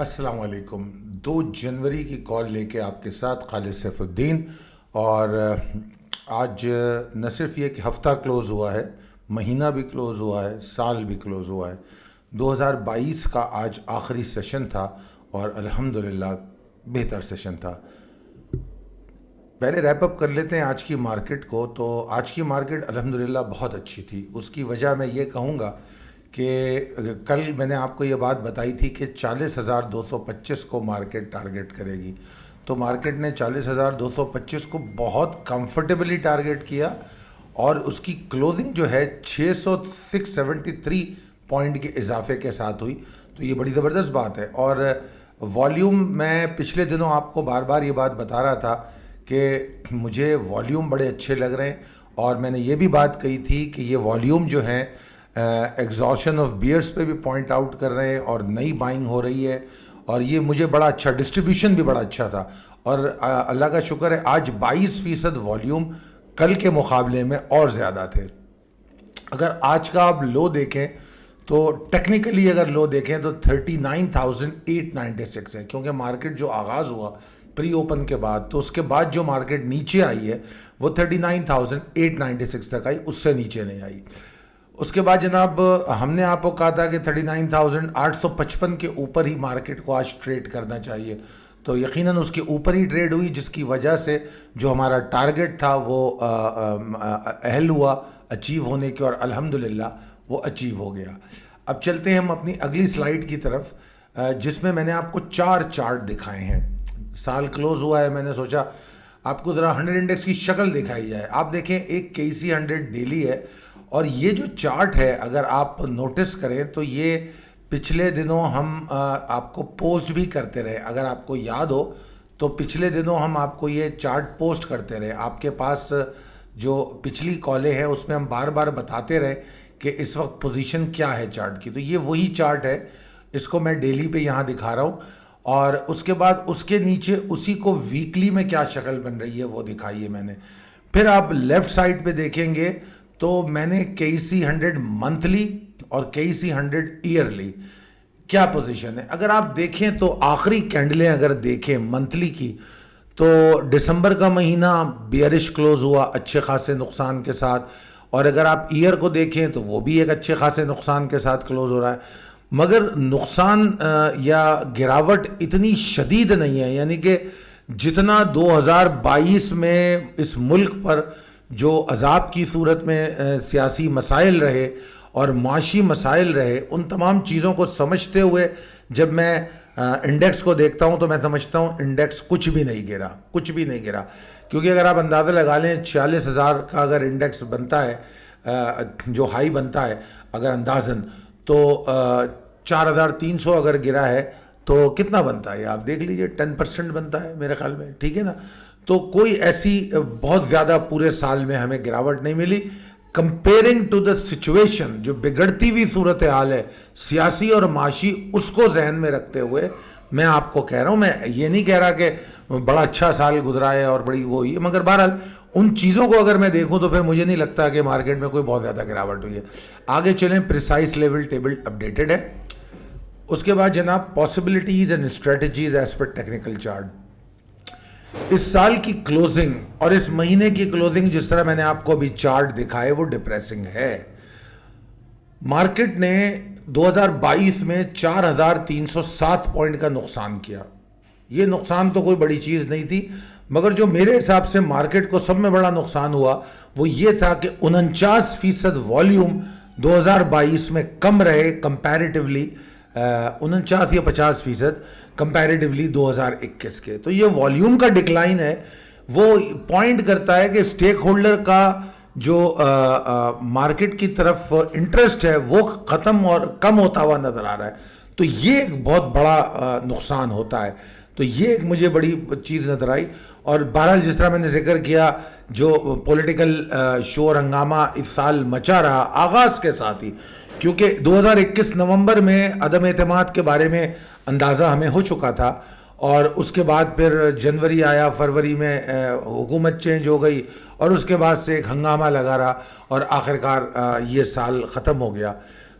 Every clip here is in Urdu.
السلام علیکم. 2 جنوری کی کال لے کے آپ کے ساتھ خالد سیف الدین. اور آج نہ صرف یہ کہ ہفتہ کلوز ہوا ہے، مہینہ بھی کلوز ہوا ہے، سال بھی کلوز ہوا ہے. 2022 کا آج آخری سیشن تھا اور الحمدللہ بہتر سیشن تھا. پہلے ریپ اپ کر لیتے ہیں آج کی مارکیٹ کو. تو آج کی مارکیٹ الحمدللہ بہت اچھی تھی. اس کی وجہ میں یہ کہوں گا کہ کل میں نے آپ کو یہ بات بتائی تھی کہ 40,225 کو مارکیٹ ٹارگٹ کرے گی. تو مارکیٹ نے 40,225 کو بہت کمفرٹیبلی ٹارگٹ کیا اور اس کی کلوزنگ جو ہے 673 پوائنٹ کے اضافے کے ساتھ ہوئی. تو یہ بڑی زبردست بات ہے. اور والیوم، میں پچھلے دنوں آپ کو بار بار یہ بات بتا رہا تھا کہ مجھے والیوم بڑے اچھے لگ رہے ہیں، اور میں نے یہ بھی بات کہی تھی کہ یہ والیوم جو ہیں ایگزاشن آف بیئرس پہ بھی پوائنٹ آؤٹ کر رہے ہیں اور نئی بائنگ ہو رہی ہے. اور یہ مجھے بڑا اچھا، ڈسٹریبیوشن بھی بڑا اچھا تھا. اور اللہ کا شکر ہے آج 22% والیوم کل کے مقابلے میں اور زیادہ تھے. اگر آج کا آپ لو دیکھیں تو ٹیکنیکلی اگر لو دیکھیں تو 39,896 ہے، کیونکہ مارکیٹ جو آغاز ہوا پری اوپن کے بعد، تو اس کے بعد جو مارکیٹ نیچے آئی ہے وہ 39,896 تک آئی، اس سے نیچے نہیں آئی. اس کے بعد جناب ہم نے آپ کو کہا تھا کہ 39,855 کے اوپر ہی مارکیٹ کو آج ٹریڈ کرنا چاہیے. تو یقیناً اس کے اوپر ہی ٹریڈ ہوئی، جس کی وجہ سے جو ہمارا ٹارگٹ تھا وہ اہل ہوا اچیو ہونے کے، اور الحمدللہ وہ اچیو ہو گیا. اب چلتے ہیں ہم اپنی اگلی سلائیڈ کی طرف، جس میں نے آپ کو 4 چارٹ دکھائے ہیں. سال کلوز ہوا ہے، میں نے سوچا آپ کو ذرا 100 انڈیکس کی شکل دکھائی جائے. آپ دیکھیں ایک KC 100 ڈیلی ہے، اور یہ جو چارٹ ہے اگر آپ نوٹس کریں تو یہ پچھلے دنوں ہم آپ کو پوسٹ بھی کرتے رہے. اگر آپ کو یاد ہو تو پچھلے دنوں ہم آپ کو یہ چارٹ پوسٹ کرتے رہے. آپ کے پاس جو پچھلی کالیں ہیں اس میں ہم بار بار بتاتے رہے کہ اس وقت پوزیشن کیا ہے چارٹ کی. تو یہ وہی چارٹ ہے، اس کو میں ڈیلی پہ یہاں دکھا رہا ہوں. اور اس کے بعد اس کے نیچے اسی کو ویکلی میں کیا شکل بن رہی ہے وہ دکھائی ہے میں نے. پھر آپ لیفٹ سائڈ پہ دیکھیں گے تو میں نے KC 100 منتھلی اور KC 100 ایئرلی کیا پوزیشن ہے. اگر آپ دیکھیں تو آخری کینڈلیں اگر دیکھیں منتھلی کی تو دسمبر کا مہینہ بیئرش کلوز ہوا اچھے خاصے نقصان کے ساتھ، اور اگر آپ ایئر کو دیکھیں تو وہ بھی ایک اچھے خاصے نقصان کے ساتھ کلوز ہو رہا ہے. مگر نقصان یا گراوٹ اتنی شدید نہیں ہے، یعنی کہ جتنا 2022 میں اس ملک پر جو عذاب کی صورت میں سیاسی مسائل رہے اور معاشی مسائل رہے، ان تمام چیزوں کو سمجھتے ہوئے جب میں انڈیکس کو دیکھتا ہوں تو میں سمجھتا ہوں انڈیکس کچھ بھی نہیں گرا، کچھ بھی نہیں گرا. کیونکہ اگر آپ اندازہ لگا لیں 46,000 کا اگر انڈیکس بنتا ہے، جو ہائی بنتا ہے اگر اندازن، تو 4,300 اگر گرا ہے تو کتنا بنتا ہے آپ دیکھ لیجئے، 10% بنتا ہے میرے خیال میں، ٹھیک ہے نا. تو کوئی ایسی بہت زیادہ پورے سال میں ہمیں گراوٹ نہیں ملی. کمپیئرنگ ٹو دا سچویشن، جو بگڑتی ہوئی صورتحال ہے سیاسی اور معاشی، اس کو ذہن میں رکھتے ہوئے میں آپ کو کہہ رہا ہوں. میں یہ نہیں کہہ رہا کہ بڑا اچھا سال گزرا ہے اور بڑی وہ ہوئی ہے، مگر بہرحال ان چیزوں کو اگر میں دیکھوں تو پھر مجھے نہیں لگتا کہ مارکیٹ میں کوئی بہت زیادہ گراوٹ ہوئی ہے. آگے چلیں، پریسائز لیول ٹیبل اپڈیٹڈ ہے. اس کے بعد جناب پاسبلٹیز اینڈ اسٹریٹجیز ایز پر ٹیکنیکل چارٹ. اس سال کی کلوزنگ اور اس مہینے کی کلوزنگ جس طرح میں نے آپ کو ابھی چارٹ دکھائے وہ ڈپریسنگ ہے. مارکیٹ نے 2022 میں 4,307 پوائنٹ کا نقصان کیا. یہ نقصان تو کوئی بڑی چیز نہیں تھی، مگر جو میرے حساب سے مارکیٹ کو سب میں بڑا نقصان ہوا وہ یہ تھا کہ 49% والیوم 2022 میں کم رہے کمپیریٹیولی، 49 یا 50% کمپیریٹیولی 2021 کے. تو یہ والیوم کا ڈکلائن ہے، وہ پوائنٹ کرتا ہے کہ سٹیک ہولڈر کا جو مارکیٹ کی طرف انٹرسٹ ہے وہ ختم اور کم ہوتا ہوا نظر آ رہا ہے. تو یہ ایک بہت بڑا نقصان ہوتا ہے. تو یہ ایک مجھے بڑی چیز نظر آئی. اور بہرحال جس طرح میں نے ذکر کیا، جو پولیٹیکل شور ہنگامہ اس سال مچا رہا آغاز کے ساتھ ہی، کیونکہ 2021 نومبر میں عدم اعتماد کے بارے میں اندازہ ہمیں ہو چکا تھا، اور اس کے بعد پھر جنوری آیا، فروری میں حکومت چینج ہو گئی، اور اس کے بعد سے ایک ہنگامہ لگا رہا، اور آخرکار یہ سال ختم ہو گیا.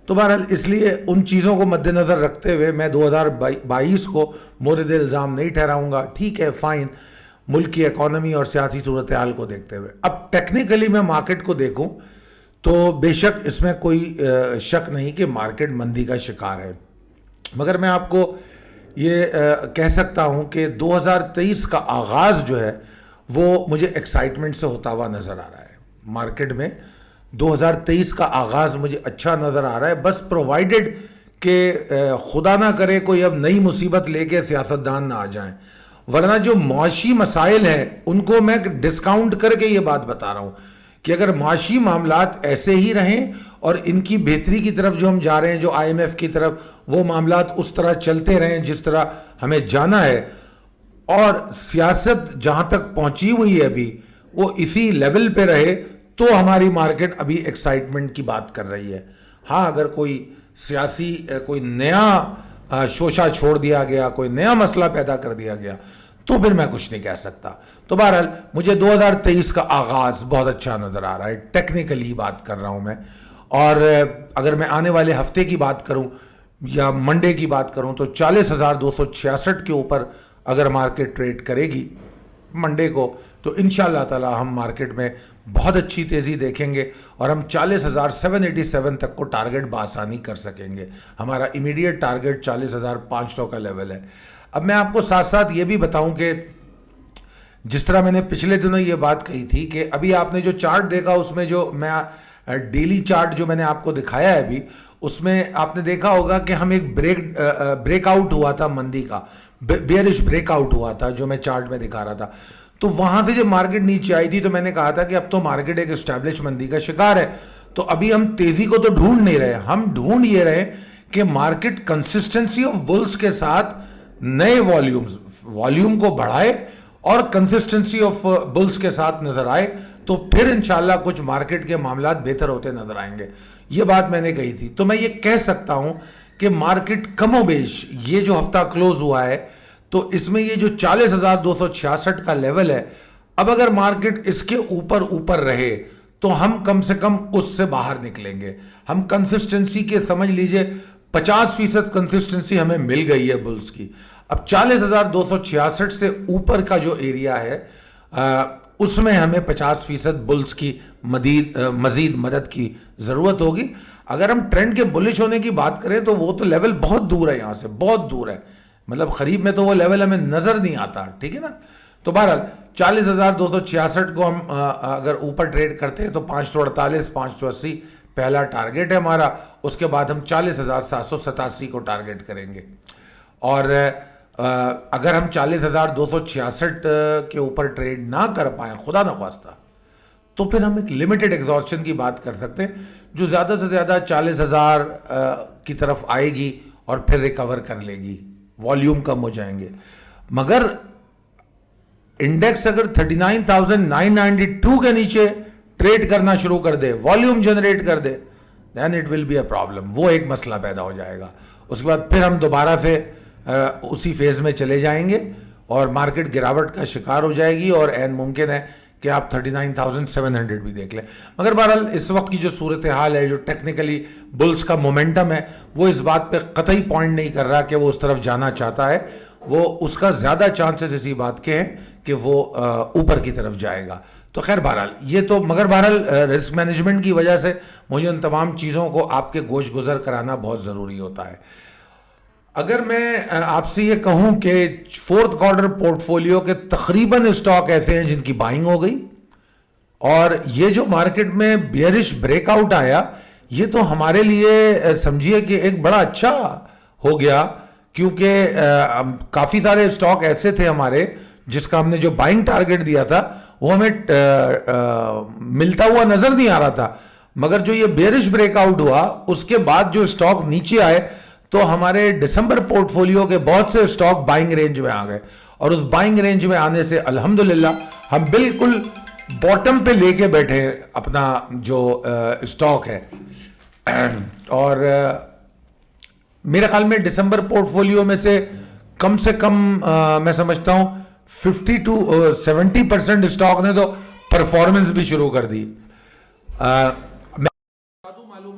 تو بہرحال اس لیے ان چیزوں کو مد نظر رکھتے ہوئے میں 2022 کو مورد الزام نہیں ٹھہراؤں گا. ٹھیک ہے, فائن, ملک کی اکانومی اور سیاسی صورتحال کو دیکھتے ہوئے. اب ٹیکنیکلی میں مارکیٹ کو دیکھوں تو بے شک اس میں کوئی شک نہیں کہ مارکیٹ مندی کا شکار ہے, مگر میں آپ کو یہ کہہ سکتا ہوں کہ 2023 کا آغاز جو ہے وہ مجھے ایکسائٹمنٹ سے ہوتا ہوا نظر آ رہا ہے. مارکیٹ میں 2023 کا آغاز مجھے اچھا نظر آ رہا ہے, بس پرووائیڈڈ کہ خدا نہ کرے کوئی اب نئی مصیبت لے کے سیاستدان نہ آ جائیں, ورنہ جو معاشی مسائل ہیں ان کو میں ڈسکاؤنٹ کر کے یہ بات بتا رہا ہوں کہ اگر معاشی معاملات ایسے ہی رہیں اور ان کی بہتری کی طرف جو ہم جا رہے ہیں, جو آئی ایم ایف کی طرف, وہ معاملات اس طرح چلتے رہیں جس طرح ہمیں جانا ہے, اور سیاست جہاں تک پہنچی ہوئی ہے ابھی وہ اسی لیول پہ رہے, تو ہماری مارکیٹ ابھی ایکسائٹمنٹ کی بات کر رہی ہے. ہاں, اگر کوئی سیاسی کوئی نیا شوشہ چھوڑ دیا گیا, کوئی نیا مسئلہ پیدا کر دیا گیا, تو پھر میں کچھ نہیں کہہ سکتا. تو بہرحال مجھے 2023 کا آغاز بہت اچھا نظر آ رہا ہے, ٹیکنیکلی بات کر رہا ہوں میں. اور اگر میں آنے والے ہفتے کی بات کروں یا منڈے کی بات کروں تو 40,266 کے اوپر اگر مارکیٹ ٹریڈ کرے گی منڈے کو, تو انشاءاللہ تعالی ہم مارکیٹ میں بہت اچھی تیزی دیکھیں گے اور ہم 40,787 تک کو ٹارگٹ بآسانی کر سکیں گے. ہمارا امیڈیٹ ٹارگٹ 40,500 کا لیول ہے. اب میں آپ کو ساتھ ساتھ یہ بھی بتاؤں کہ جس طرح میں نے پچھلے دنوں یہ بات کہی تھی کہ ابھی آپ نے جو چارٹ دیکھا اس میں جو میں ڈیلی چارٹ جو میں نے آپ کو دکھایا ہے ابھی, اس میں آپ نے دیکھا ہوگا کہ ہم ایک بریک آؤٹ ہوا تھا مندی کا, بیئرش بریک آؤٹ ہوا تھا جو میں چارٹ میں دکھا رہا تھا. تو وہاں سے جب مارکیٹ نیچے آئی تھی تو میں نے کہا تھا کہ اب تو مارکیٹ ایک اسٹیبلش مندی کا شکار ہے. تو ابھی ہم تیزی کو تو ڈھونڈ نہیں رہے, ہم ڈھونڈ یہ رہے کہ مارکیٹ کنسسٹنسی آف بلز کے ساتھ نئے والیوم کو بڑھائے اور کنسسٹنسی آف بلز کے ساتھ نظر آئے, تو پھر انشاءاللہ کچھ مارکیٹ کے معاملات بہتر ہوتے نظر آئیں گے. یہ بات میں نے کہی تھی. تو میں یہ کہہ سکتا ہوں کہ مارکیٹ کم و بیش یہ جو ہفتہ کلوز ہوا ہے تو اس میں یہ جو 40,266 کا لیول ہے, اب اگر مارکیٹ اس کے اوپر رہے تو ہم کم سے کم اس سے باہر نکلیں گے. ہم کنسسٹنسی کے سمجھ لیجئے 50% کنسسٹنسی ہمیں مل گئی ہے بلز کی. اب 40,266 سے اوپر کا جو ایریا ہے اس میں ہمیں 50% بلز کی مزید مدد کی ضرورت ہوگی. اگر ہم ٹرینڈ کے بلش ہونے کی بات کریں تو وہ تو لیول بہت دور ہے, یہاں سے بہت دور ہے, مطلب قریب میں تو وہ لیول ہمیں نظر نہیں آتا. ٹھیک ہے نا. تو بہرحال 40,266 کو ہم اگر اوپر ٹریڈ کرتے ہیں تو 548 580 پہلا ٹارگٹ ہے ہمارا. اس کے بعد ہم 40,787 کو ٹارگٹ کریں گے. اور اگر ہم 40,266 کے اوپر ٹریڈ نہ کر پائیں خدا نخواستہ, تو پھر ہم ایک لمیٹڈ ایگزارپشن کی بات کر سکتے ہیں جو زیادہ سے زیادہ 40,000 کی طرف آئے گی اور پھر ریکور کر لے گی, والیوم کم ہو جائیں گے. مگر انڈیکس اگر 39,992 کے نیچے ٹریڈ کرنا شروع کر دے, والیوم جنریٹ کر دے, then it will be a problem. وہ ایک مسئلہ پیدا ہو جائے گا. اس کے بعد پھر ہم دوبارہ سے اسی فیز میں چلے جائیں گے اور مارکیٹ گراوٹ کا شکار ہو جائے گی, اور عین ممکن ہے کہ آپ 39,700 بھی دیکھ لیں. مگر بہرحال اس وقت کی جو صورتحال ہے, جو ٹیکنیکلی بلز کا مومنٹم ہے, وہ اس بات پہ قطعی پوائنٹ نہیں کر رہا کہ وہ اس طرف جانا چاہتا ہے. وہ اس کا زیادہ چانسز اسی بات کے ہیں کہ وہ اوپر کی طرف جائے گا. تو خیر بہرحال یہ تو, مگر بہرحال رسک مینجمنٹ کی وجہ سے مجھے ان تمام چیزوں کو آپ کے گوش گزر کرانا بہت ضروری ہوتا ہے. اگر میں آپ سے یہ کہوں کہ فورتھ کوارٹر پورٹ فولیو کے تقریباً اسٹاک ایسے ہیں جن کی بائنگ ہو گئی, اور یہ جو مارکیٹ میں بیئرش بریک آؤٹ آیا یہ تو ہمارے لیے سمجھیے کہ ایک بڑا اچھا ہو گیا, کیونکہ کافی سارے اسٹاک ایسے تھے ہمارے جس کا ہم نے جو بائنگ ٹارگٹ دیا تھا وہ ہمیں ملتا ہوا نظر نہیں آ رہا تھا. مگر جو یہ بیئرش بریک آؤٹ ہوا اس کے بعد جو اسٹاک نیچے آئے تو ہمارے دسمبر پورٹ فولیو کے بہت سے اسٹاک بائنگ رینج میں آ گئے, اور اس بائنگ رینج میں آنے سے الحمدللہ ہم بالکل باٹم پہ لے کے بیٹھے اپنا جو اسٹاک ہے. اور میرے خیال میں دسمبر پورٹ فولیو میں سے کم میں سمجھتا ہوں 50 to 70% اسٹاک نے تو پرفارمنس بھی شروع کر دی.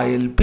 ILP,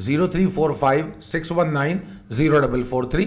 0345619043।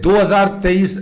2023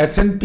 S&P,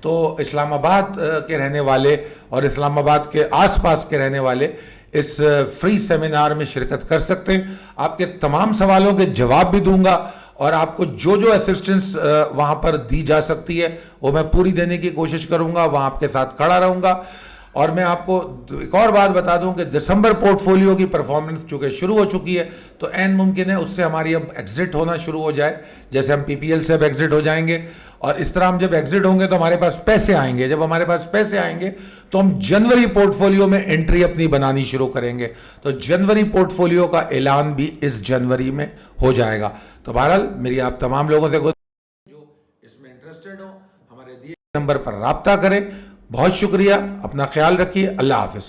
تو اسلام آباد کے رہنے والے اور اسلام آباد کے آس پاس کے رہنے والے اس فری سیمینار میں شرکت کر سکتے ہیں. آپ کے تمام سوالوں کے جواب بھی دوں گا اور آپ کو جو جو اسسٹنس وہاں پر دی جا سکتی ہے وہ میں پوری دینے کی کوشش کروں گا, وہاں آپ کے ساتھ کھڑا رہوں گا. اور میں آپ کو ایک اور بات بتا دوں کہ دسمبر پورٹ فولیو کی پرفارمنس چونکہ شروع ہو چکی ہے تو عین ممکن ہے اس سے ہماری اب ایگزٹ ہونا شروع ہو جائے, جیسے ہم پی پی ایل سے اب ایگزٹ ہو جائیں گے. اور اس طرح ہم جب ایگزٹ ہوں گے تو ہمارے پاس پیسے آئیں گے, جب ہمارے پاس پیسے آئیں گے تو ہم جنوری پورٹ فولیو میں انٹری اپنی بنانی شروع کریں گے. تو جنوری پورٹ فولیو کا اعلان بھی اس جنوری میں ہو جائے گا. تو بہرحال میری آپ تمام لوگوں سے جو اس میں انٹرسٹڈ ہوں ہمارے دیے نمبر پر رابطہ کریں. بہت شکریہ, اپنا خیال رکھیے, اللہ حافظ.